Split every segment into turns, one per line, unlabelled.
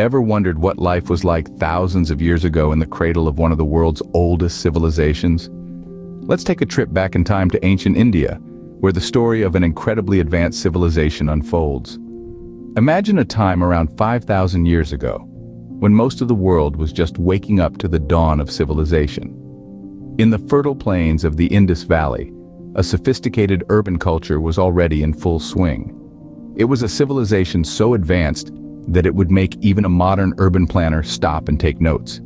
Ever wondered what life was like thousands of years ago in the cradle of one of the world's oldest civilizations? Let's take a trip back in time to ancient India, where the story of an incredibly advanced civilization unfolds. Imagine a time around 5,000 years ago, when most of the world was just waking up to the dawn of civilization. In the fertile plains of the Indus Valley, a sophisticated urban culture was already in full swing. It was a civilization so advanced that it would make even a modern urban planner stop and take notes.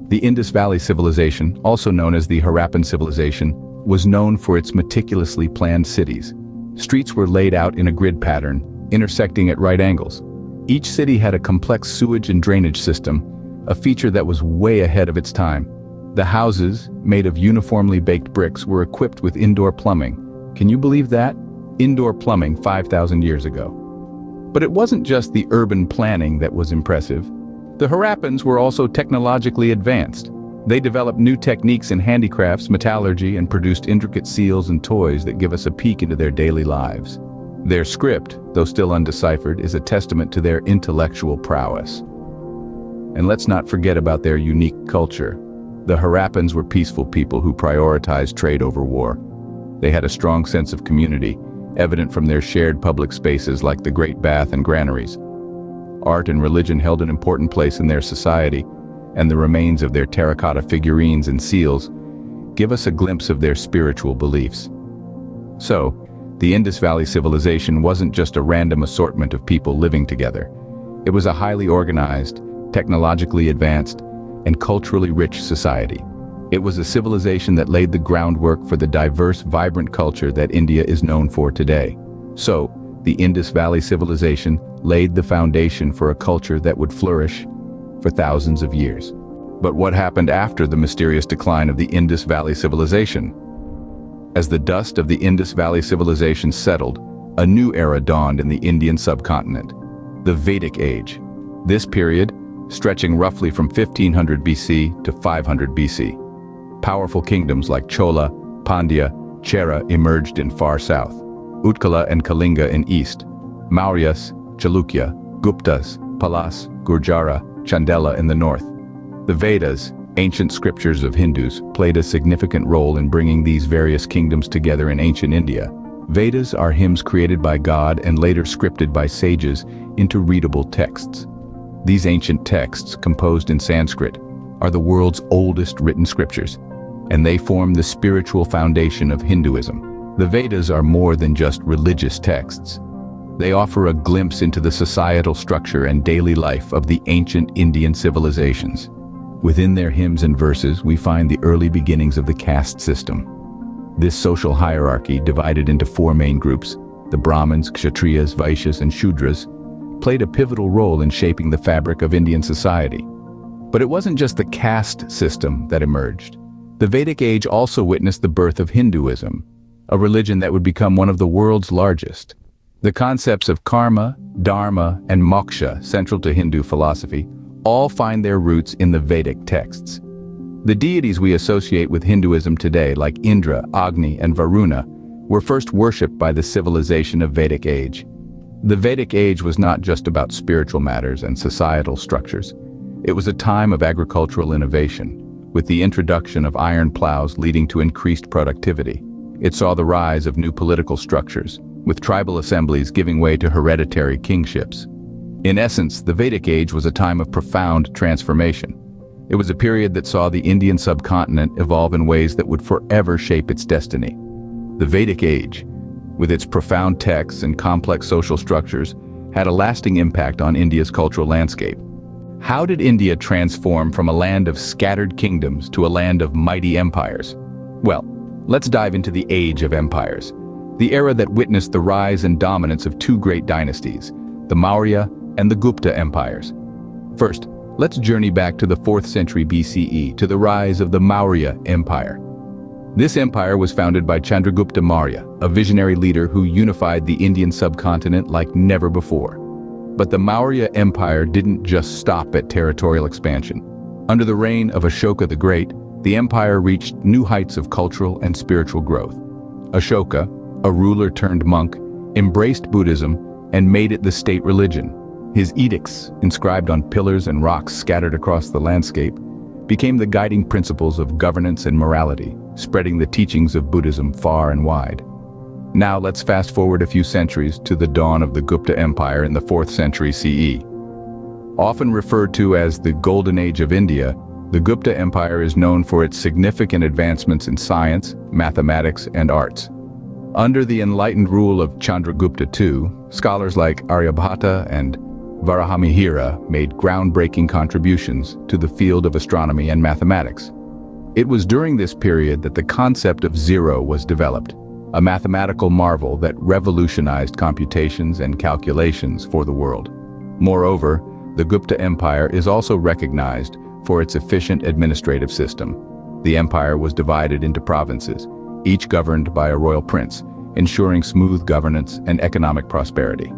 The Indus Valley civilization, also known as the Harappan civilization, was known for its meticulously planned cities. Streets were laid out in a grid pattern, intersecting at right angles. Each city had a complex sewage and drainage system, a feature that was way ahead of its time. The houses, made of uniformly baked bricks, were equipped with indoor plumbing. Can you believe that? Indoor plumbing 5,000 years ago. But it wasn't just the urban planning that was impressive. The Harappans were also technologically advanced. They developed new techniques in handicrafts, metallurgy, and produced intricate seals and toys that give us a peek into their daily lives. Their script, though still undeciphered, is a testament to their intellectual prowess. And let's not forget about their unique culture. The Harappans were peaceful people who prioritized trade over war. They had a strong sense of community, evident from their shared public spaces like the Great Bath and granaries. Art and religion held an important place in their society, and the remains of their terracotta figurines and seals give us a glimpse of their spiritual beliefs. So, the Indus Valley civilization wasn't just a random assortment of people living together. It was a highly organized, technologically advanced, and culturally rich society. It was a civilization that laid the groundwork for the diverse, vibrant culture that India is known for today. So, the Indus Valley civilization laid the foundation for a culture that would flourish for thousands of years. But what happened after the mysterious decline of the Indus Valley civilization? As the dust of the Indus Valley civilization settled, a new era dawned in the Indian subcontinent, the Vedic Age. This period, stretching roughly from 1500 BC to 500 BC. Powerful kingdoms like Chola, Pandya, Chera emerged in far south, Utkala and Kalinga in east, Mauryas, Chalukya, Guptas, Palas, Gurjara, Chandela in the north. The Vedas, ancient scriptures of Hindus, played a significant role in bringing these various kingdoms together in ancient India. Vedas are hymns created by God and later scripted by sages into readable texts. These ancient texts, composed in Sanskrit, are the world's oldest written scriptures, and they form the spiritual foundation of Hinduism. The Vedas are more than just religious texts. They offer a glimpse into the societal structure and daily life of the ancient Indian civilizations. Within their hymns and verses, we find the early beginnings of the caste system. This social hierarchy, divided into four main groups, the Brahmins, Kshatriyas, Vaishyas, and Shudras, played a pivotal role in shaping the fabric of Indian society. But it wasn't just the caste system that emerged. The Vedic Age also witnessed the birth of Hinduism, a religion that would become one of the world's largest. The concepts of karma, dharma, and moksha, central to Hindu philosophy, all find their roots in the Vedic texts. The deities we associate with Hinduism today, like Indra, Agni, and Varuna, were first worshipped by the civilization of Vedic Age. The Vedic Age was not just about spiritual matters and societal structures. It was a time of agricultural innovation, with the introduction of iron plows leading to increased productivity. It saw the rise of new political structures, with tribal assemblies giving way to hereditary kingships. In essence, the Vedic Age was a time of profound transformation. It was a period that saw the Indian subcontinent evolve in ways that would forever shape its destiny. The Vedic Age, with its profound texts and complex social structures, had a lasting impact on India's cultural landscape. How did India transform from a land of scattered kingdoms to a land of mighty empires? Well, let's dive into the Age of Empires, the era that witnessed the rise and dominance of two great dynasties, the Maurya and the Gupta empires. First, let's journey back to the 4th century BCE to the rise of the Maurya Empire. This empire was founded by Chandragupta Maurya, a visionary leader who unified the Indian subcontinent like never before. But the Maurya Empire didn't just stop at territorial expansion. Under the reign of Ashoka the Great, the empire reached new heights of cultural and spiritual growth. Ashoka, a ruler turned monk, embraced Buddhism and made it the state religion. His edicts, inscribed on pillars and rocks scattered across the landscape, became the guiding principles of governance and morality, spreading the teachings of Buddhism far and wide. Now let's fast forward a few centuries to the dawn of the Gupta Empire in the 4th century CE. Often referred to as the Golden Age of India, the Gupta Empire is known for its significant advancements in science, mathematics, and arts. Under the enlightened rule of Chandragupta II, scholars like Aryabhata and Varahamihira made groundbreaking contributions to the field of astronomy and mathematics. It was during this period that the concept of zero was developed, a mathematical marvel that revolutionized computations and calculations for the world. Moreover, the Gupta Empire is also recognized for its efficient administrative system. The empire was divided into provinces, each governed by a royal prince, ensuring smooth governance and economic prosperity.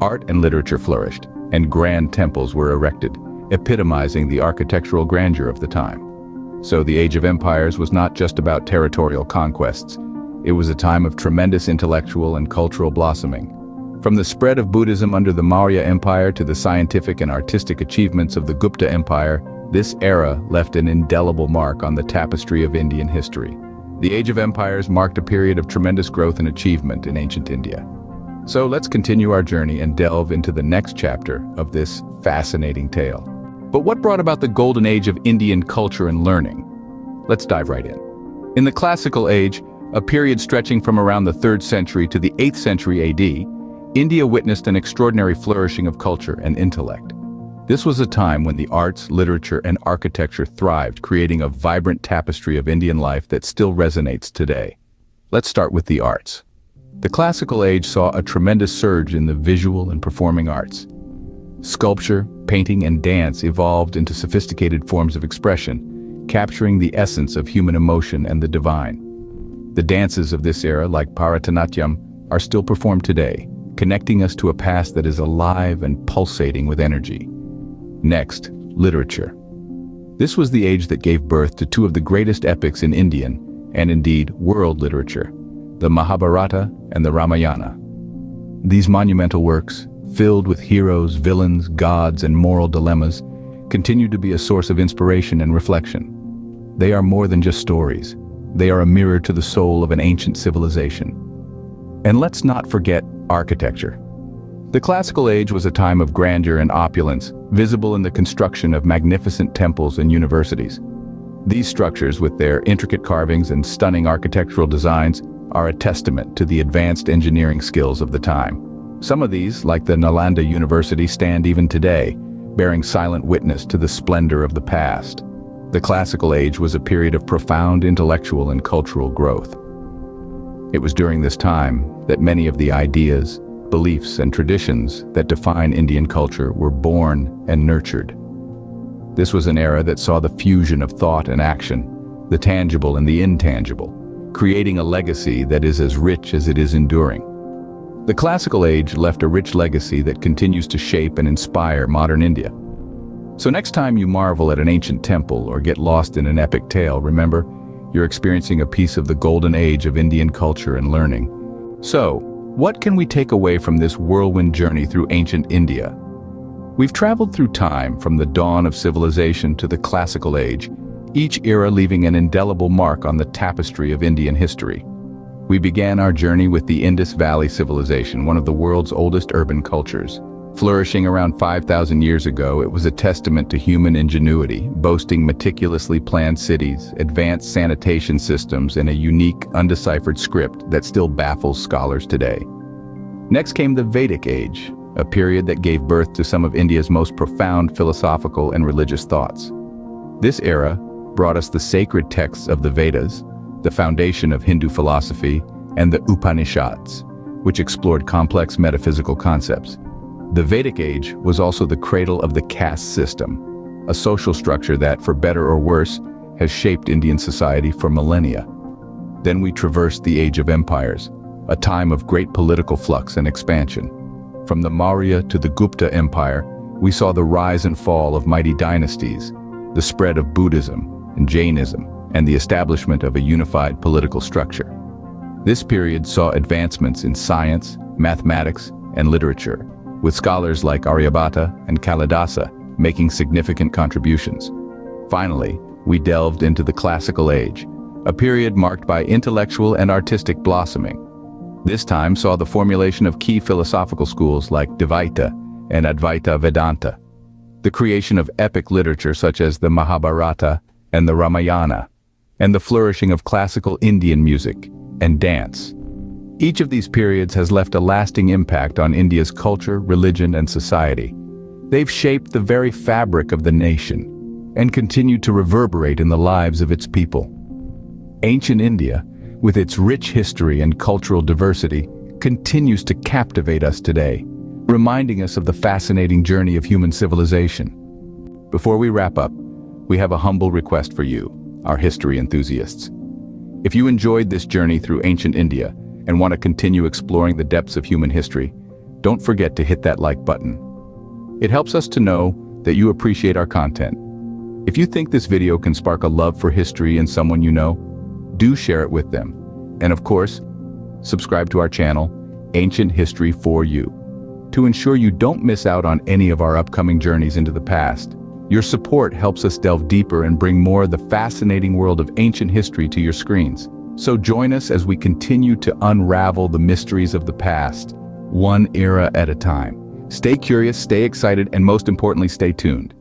Art and literature flourished, and grand temples were erected, epitomizing the architectural grandeur of the time. So the Age of Empires was not just about territorial conquests. It was a time of tremendous intellectual and cultural blossoming. From the spread of Buddhism under the Maurya Empire to the scientific and artistic achievements of the Gupta Empire, this era left an indelible mark on the tapestry of Indian history. The Age of Empires marked a period of tremendous growth and achievement in ancient India. So let's continue our journey and delve into the next chapter of this fascinating tale. But what brought about the Golden Age of Indian culture and learning? Let's dive right in. In the Classical Age, a period stretching from around the 3rd century to the 8th century AD, India witnessed an extraordinary flourishing of culture and intellect. This was a time when the arts, literature, and architecture thrived, creating a vibrant tapestry of Indian life that still resonates today. Let's start with the arts. The Classical Age saw a tremendous surge in the visual and performing arts. Sculpture, painting, and dance evolved into sophisticated forms of expression, capturing the essence of human emotion and the divine. The dances of this era, like Bharatanatyam, are still performed today, connecting us to a past that is alive and pulsating with energy. Next, literature. This was the age that gave birth to two of the greatest epics in Indian, and indeed world literature, the Mahabharata and the Ramayana. These monumental works, filled with heroes, villains, gods, and moral dilemmas, continue to be a source of inspiration and reflection. They are more than just stories. They are a mirror to the soul of an ancient civilization. And let's not forget architecture. The Classical Age was a time of grandeur and opulence, visible in the construction of magnificent temples and universities. These structures, with their intricate carvings and stunning architectural designs, are a testament to the advanced engineering skills of the time. Some of these, like the Nalanda University, stand even today, bearing silent witness to the splendor of the past. The Classical Age was a period of profound intellectual and cultural growth. It was during this time that many of the ideas, beliefs, and traditions that define Indian culture were born and nurtured. This was an era that saw the fusion of thought and action, the tangible and the intangible, creating a legacy that is as rich as it is enduring. The Classical Age left a rich legacy that continues to shape and inspire modern India. So next time you marvel at an ancient temple or get lost in an epic tale, remember, you're experiencing a piece of the golden age of Indian culture and learning. So, what can we take away from this whirlwind journey through ancient India? We've traveled through time from the dawn of civilization to the Classical Age, each era leaving an indelible mark on the tapestry of Indian history. We began our journey with the Indus Valley Civilization, one of the world's oldest urban cultures. Flourishing around 5,000 years ago, it was a testament to human ingenuity, boasting meticulously planned cities, advanced sanitation systems, and a unique, undeciphered script that still baffles scholars today. Next came the Vedic Age, a period that gave birth to some of India's most profound philosophical and religious thoughts. This era brought us the sacred texts of the Vedas, the foundation of Hindu philosophy, and the Upanishads, which explored complex metaphysical concepts. The Vedic Age was also the cradle of the caste system, a social structure that, for better or worse, has shaped Indian society for millennia. Then we traversed the Age of Empires, a time of great political flux and expansion. From the Maurya to the Gupta Empire, we saw the rise and fall of mighty dynasties, the spread of Buddhism and Jainism, and the establishment of a unified political structure. This period saw advancements in science, mathematics, and literature, with scholars like Aryabhata and Kalidasa making significant contributions. Finally, we delved into the Classical Age, a period marked by intellectual and artistic blossoming. This time saw the formulation of key philosophical schools like Dvaita and Advaita Vedanta, the creation of epic literature such as the Mahabharata and the Ramayana, and the flourishing of classical Indian music and dance. Each of these periods has left a lasting impact on India's culture, religion, and society. They've shaped the very fabric of the nation and continue to reverberate in the lives of its people. Ancient India, with its rich history and cultural diversity, continues to captivate us today, reminding us of the fascinating journey of human civilization. Before we wrap up, we have a humble request for you, our history enthusiasts. If you enjoyed this journey through ancient India and want to continue exploring the depths of human history, don't forget to hit that like button. It helps us to know that you appreciate our content. If you think this video can spark a love for history in someone you know, do share it with them. And of course, subscribe to our channel, Ancient History for You, to ensure you don't miss out on any of our upcoming journeys into the past. Your support helps us delve deeper and bring more of the fascinating world of ancient history to your screens. So join us as we continue to unravel the mysteries of the past, one era at a time. Stay curious, stay excited, and most importantly, stay tuned.